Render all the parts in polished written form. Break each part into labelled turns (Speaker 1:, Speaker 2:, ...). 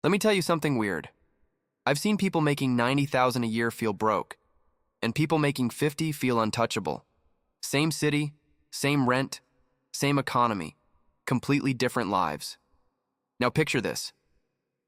Speaker 1: Let me tell you something weird. I've seen people making 90,000 a year feel broke, and people making 50 feel untouchable. Same city, same rent, same economy, completely different lives. Now picture this.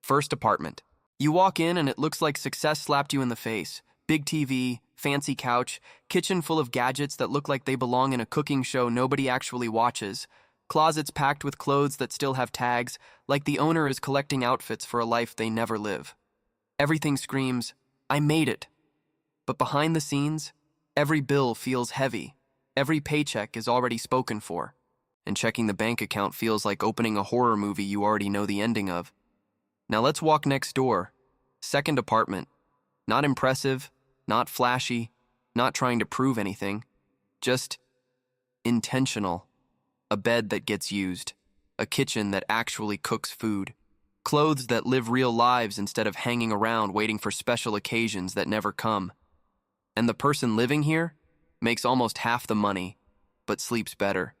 Speaker 1: First apartment. You walk in and it looks like success slapped you in the face. Big TV, fancy couch, kitchen full of gadgets that look like they belong in a cooking show nobody actually watches, closets packed with clothes that still have tags, like the owner is collecting outfits for a life they never live. Everything screams, "I made it." But behind the scenes, every bill feels heavy. Every paycheck is already spoken for. And checking the bank account feels like opening a horror movie you already know the ending of. Now let's walk next door. Second apartment. Not impressive, not flashy, not trying to prove anything. Just intentional. A bed that gets used. A kitchen that actually cooks food. Clothes that live real lives instead of hanging around waiting for special occasions that never come. And the person living here makes almost half the money, but sleeps better,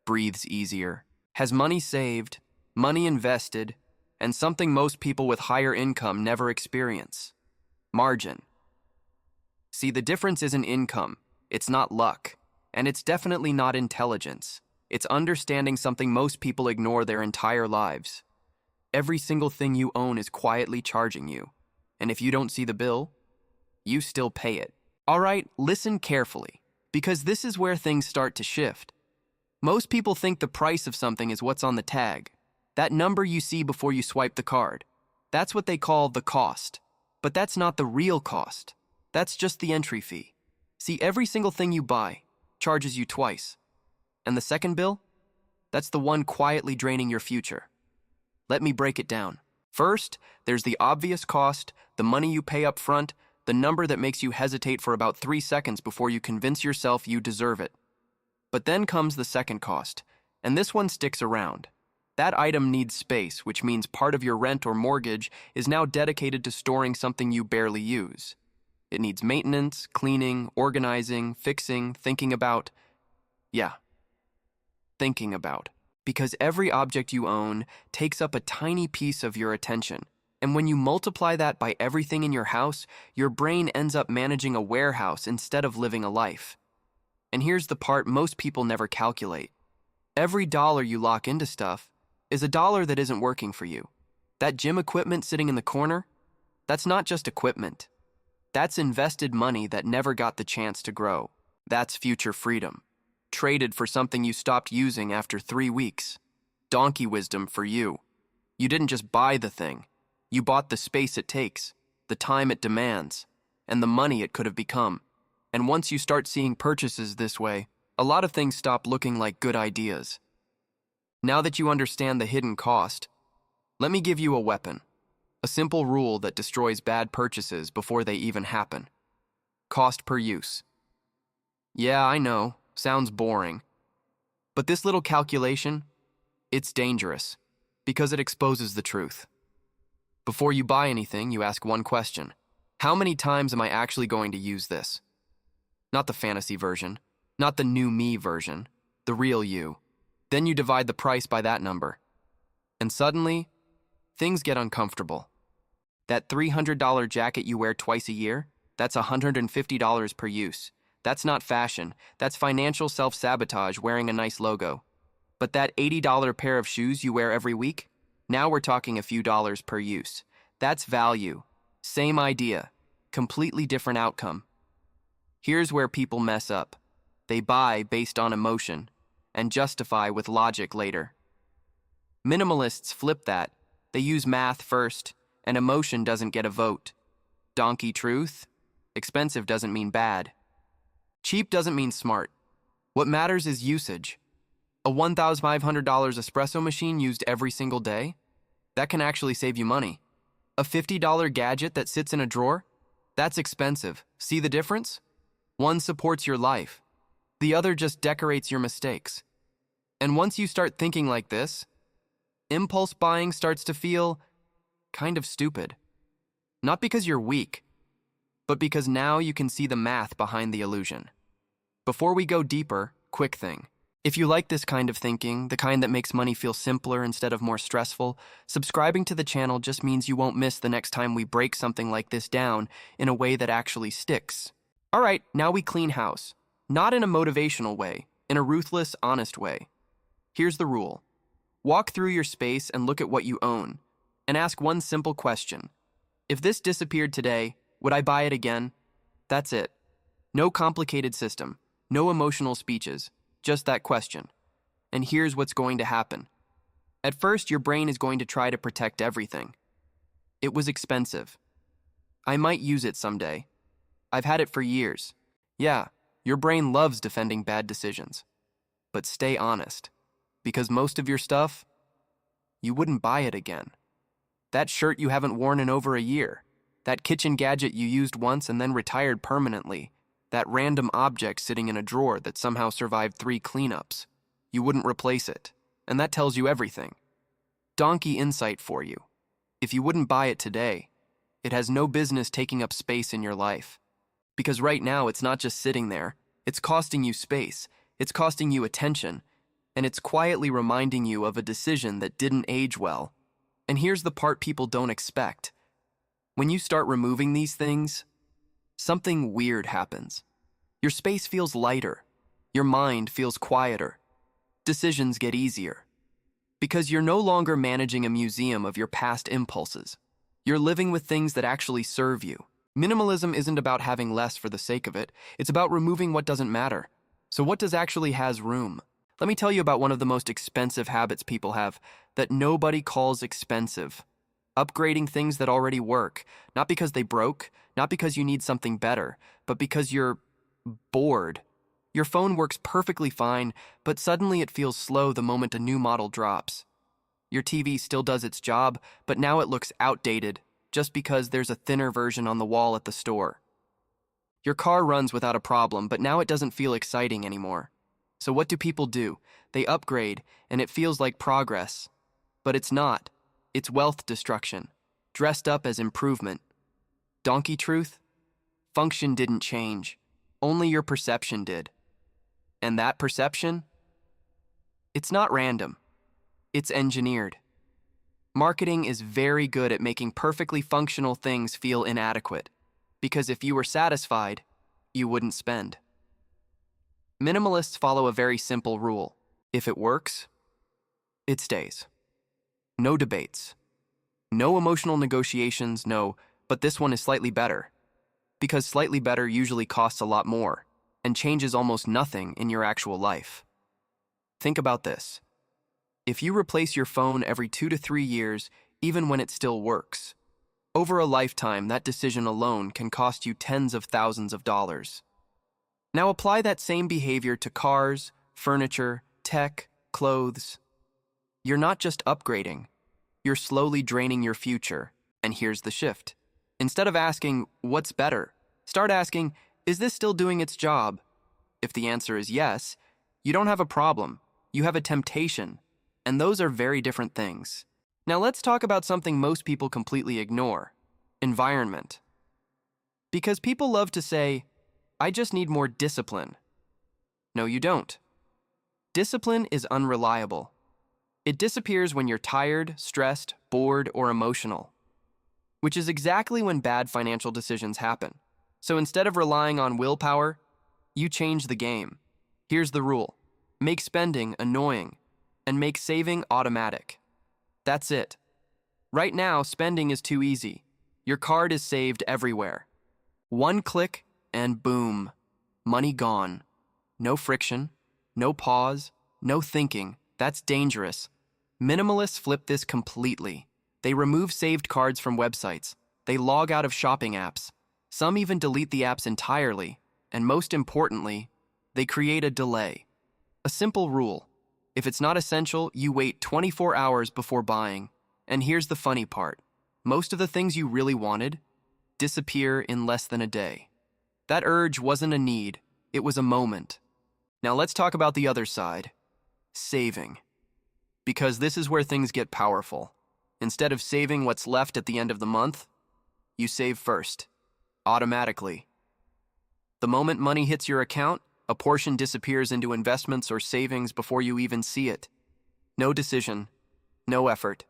Speaker 1: breathes easier, has money saved, money invested, and something most people with higher income never experience: margin. See, the difference isn't income, it's not luck, and it's definitely not intelligence. It's understanding something most people ignore their entire lives. Every single thing you own is quietly charging you, and if you don't see the bill, you still pay it. All right, listen carefully, because this is where things start to shift. Most people think the price of something is what's on the tag, that number you see before you swipe the card. That's what they call the cost. But that's not the real cost. That's just the entry fee. See, every single thing you buy charges you twice. And the second bill? That's the one quietly draining your future. Let me break it down. First, there's the obvious cost, the money you pay up front, the number that makes you hesitate for about 3 seconds before you convince yourself you deserve it. But then comes the second cost, and this one sticks around. That item needs space, which means part of your rent or mortgage is now dedicated to storing something you barely use. It needs maintenance, cleaning, organizing, fixing, thinking about. Thinking about. Because every object you own takes up a tiny piece of your attention. And when you multiply that by everything in your house, your brain ends up managing a warehouse instead of living a life. And here's the part most people never calculate. Every dollar you lock into stuff is a dollar that isn't working for you. That gym equipment sitting in the corner, that's not just equipment. That's invested money that never got the chance to grow. That's future freedom. Traded for something you stopped using after 3 weeks. Donkey wisdom for you. You didn't just buy the thing. You bought the space it takes, the time it demands, and the money it could have become. And once you start seeing purchases this way, a lot of things stop looking like good ideas. Now that you understand the hidden cost, let me give you a weapon. A simple rule that destroys bad purchases before they even happen. Cost per use. Yeah, I know, sounds boring. But this little calculation, it's dangerous, because it exposes the truth. Before you buy anything, you ask one question. How many times am I actually going to use this? Not the fantasy version, not the new me version, the real you. Then you divide the price by that number. And suddenly, things get uncomfortable. That $300 jacket you wear twice a year, that's $150 per use. That's not fashion, that's financial self-sabotage wearing a nice logo. But that $80 pair of shoes you wear every week, now we're talking a few dollars per use. That's value. Same idea, completely different outcome. Here's where people mess up. They buy based on emotion and justify with logic later. Minimalists flip that. They use math first, and emotion doesn't get a vote. Donkey truth? Expensive doesn't mean bad. Cheap doesn't mean smart. What matters is usage. A $1,500 espresso machine used every single day? That can actually save you money. A $50 gadget that sits in a drawer? That's expensive. See the difference? One supports your life. The other just decorates your mistakes. And once you start thinking like this, impulse buying starts to feel kind of stupid. Not because you're weak, but because now you can see the math behind the illusion. Before we go deeper, quick thing. If you like this kind of thinking, the kind that makes money feel simpler instead of more stressful, subscribing to the channel just means you won't miss the next time we break something like this down in a way that actually sticks. All right, now we clean house. Not in a motivational way, in a ruthless, honest way. Here's the rule. Walk through your space and look at what you own, and ask one simple question. If this disappeared today, would I buy it again? That's it. No complicated system, no emotional speeches, just that question. And here's what's going to happen. At first, your brain is going to try to protect everything. It was expensive. I might use it someday. I've had it for years. Yeah, your brain loves defending bad decisions. But stay honest, because most of your stuff, you wouldn't buy it again. That shirt you haven't worn in over a year, that kitchen gadget you used once and then retired permanently, that random object sitting in a drawer that somehow survived 3 cleanups, you wouldn't replace it, and that tells you everything. Donkey insight for you. If you wouldn't buy it today, it has no business taking up space in your life. Because right now, it's not just sitting there, it's costing you space, it's costing you attention, and it's quietly reminding you of a decision that didn't age well. And here's the part people don't expect. When you start removing these things, something weird happens. Your space feels lighter. Your mind feels quieter. Decisions get easier. Because you're no longer managing a museum of your past impulses. You're living with things that actually serve you. Minimalism isn't about having less for the sake of it. It's about removing what doesn't matter. So what actually has room? Let me tell you about one of the most expensive habits people have that nobody calls expensive. Upgrading things that already work, not because they broke, not because you need something better, but because you're bored. Your phone works perfectly fine, but suddenly it feels slow the moment a new model drops. Your TV still does its job, but now it looks outdated, just because there's a thinner version on the wall at the store. Your car runs without a problem, but now it doesn't feel exciting anymore. So what do people do? They upgrade, and it feels like progress. But it's not. It's wealth destruction, dressed up as improvement. Donkey truth? Function didn't change. Only your perception did. And that perception? It's not random. It's engineered. Marketing is very good at making perfectly functional things feel inadequate, because if you were satisfied, you wouldn't spend. Minimalists follow a very simple rule. If it works, it stays. No debates. No emotional negotiations, no, but this one is slightly better. Because slightly better usually costs a lot more and changes almost nothing in your actual life. Think about this. If you replace your phone every 2 to 3 years, even when it still works, over a lifetime, that decision alone can cost you tens of thousands of dollars. Now apply that same behavior to cars, furniture, tech, clothes. You're not just upgrading, you're slowly draining your future. And here's the shift. Instead of asking, what's better? Start asking, is this still doing its job? If the answer is yes, you don't have a problem, you have a temptation. And those are very different things. Now let's talk about something most people completely ignore. Environment. Because people love to say, I just need more discipline. No, you don't. Discipline is unreliable. It disappears when you're tired, stressed, bored, or emotional, which is exactly when bad financial decisions happen. So instead of relying on willpower, you change the game. Here's the rule. Make spending annoying and make saving automatic. That's it. Right now, spending is too easy. Your card is saved everywhere. One click and boom, money gone. No friction, no pause, no thinking. That's dangerous. Minimalists flip this completely. They remove saved cards from websites. They log out of shopping apps. Some even delete the apps entirely. And most importantly, they create a delay. A simple rule. If it's not essential, you wait 24 hours before buying. And here's the funny part. Most of the things you really wanted disappear in less than a day. That urge wasn't a need, it was a moment. Now let's talk about the other side. Saving. Because this is where things get powerful. Instead of saving what's left at the end of the month, you save first. Automatically. The moment money hits your account, A portion disappears into investments or savings before you even see it. No decision, no effort,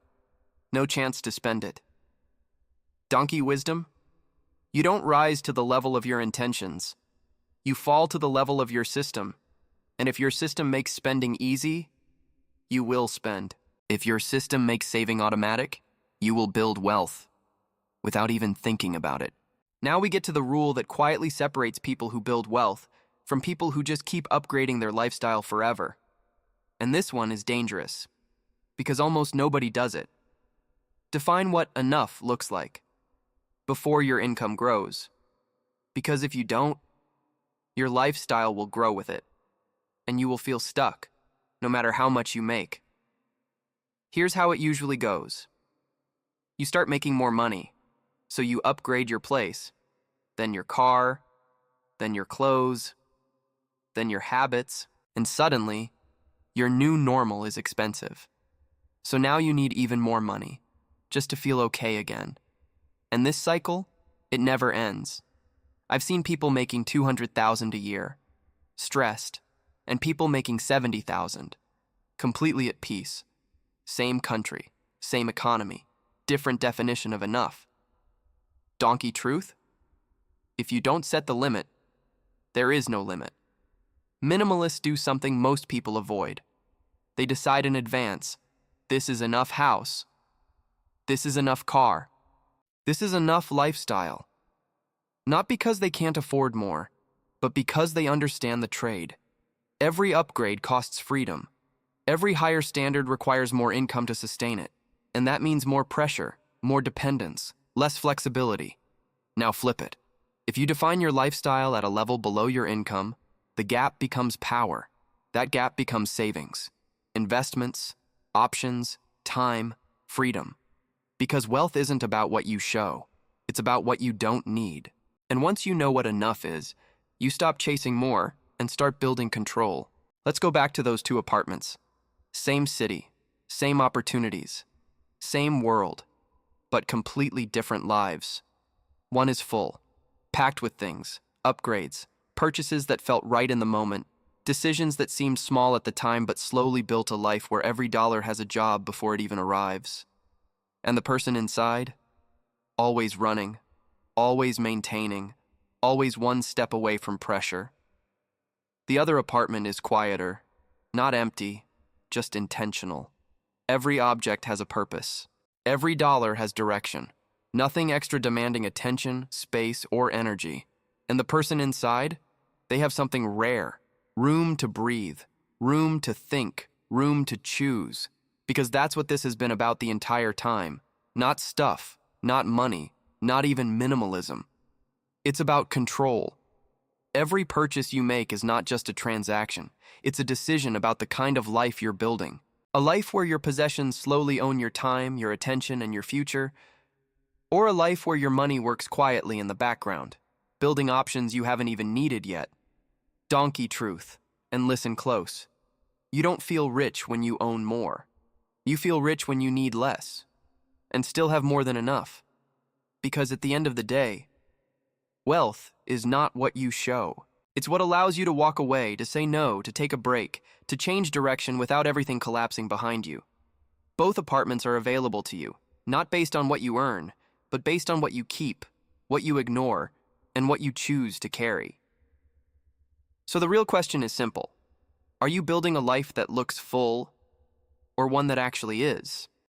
Speaker 1: no chance to spend it. Donkey wisdom? You don't rise to the level of your intentions. You fall to the level of your system. And if your system makes spending easy, you will spend. If your system makes saving automatic, you will build wealth without even thinking about it. Now we get to the rule that quietly separates people who build wealth from people who just keep upgrading their lifestyle forever. And this one is dangerous, because almost nobody does it. Define what enough looks like before your income grows. Because if you don't, your lifestyle will grow with it, and you will feel stuck, no matter how much you make. Here's how it usually goes. You start making more money, so you upgrade your place, then your car, then your clothes, then your habits, and suddenly, your new normal is expensive. So now you need even more money, just to feel okay again. And this cycle, it never ends. I've seen people making $200,000 a year, stressed, and people making $70,000, completely at peace. Same country, same economy, different definition of enough. Donkey truth? If you don't set the limit, there is no limit. Minimalists do something most people avoid. They decide in advance, this is enough house, this is enough car, this is enough lifestyle. Not because they can't afford more, but because they understand the trade. Every upgrade costs freedom. Every higher standard requires more income to sustain it. And that means more pressure, more dependence, less flexibility. Now flip it. If you define your lifestyle at a level below your income, the gap becomes power. That gap becomes savings, investments, options, time, freedom. Because wealth isn't about what you show. It's about what you don't need. And once you know what enough is, you stop chasing more and start building control. Let's go back to those two apartments. Same city, same opportunities, same world, but completely different lives. One is full, packed with things, upgrades, purchases that felt right in the moment, decisions that seemed small at the time but slowly built a life where every dollar has a job before it even arrives. And the person inside? Always running, always maintaining, always one step away from pressure. The other apartment is quieter, not empty, just intentional. Every object has a purpose. Every dollar has direction. Nothing extra demanding attention, space, or energy. And the person inside? They have something rare. Room to breathe. Room to think. Room to choose. Because that's what this has been about the entire time. Not stuff. Not money. Not even minimalism. It's about control. Every purchase you make is not just a transaction. It's a decision about the kind of life you're building. A life where your possessions slowly own your time, your attention, and your future. Or a life where your money works quietly in the background, building options you haven't even needed yet. Donkey truth, and listen close. You don't feel rich when you own more. You feel rich when you need less, and still have more than enough. Because at the end of the day, wealth is not what you show. It's what allows you to walk away, to say no, to take a break, to change direction without everything collapsing behind you. Both apartments are available to you, not based on what you earn, but based on what you keep, what you ignore, and what you choose to carry. So the real question is simple. Are you building a life that looks full, or one that actually is?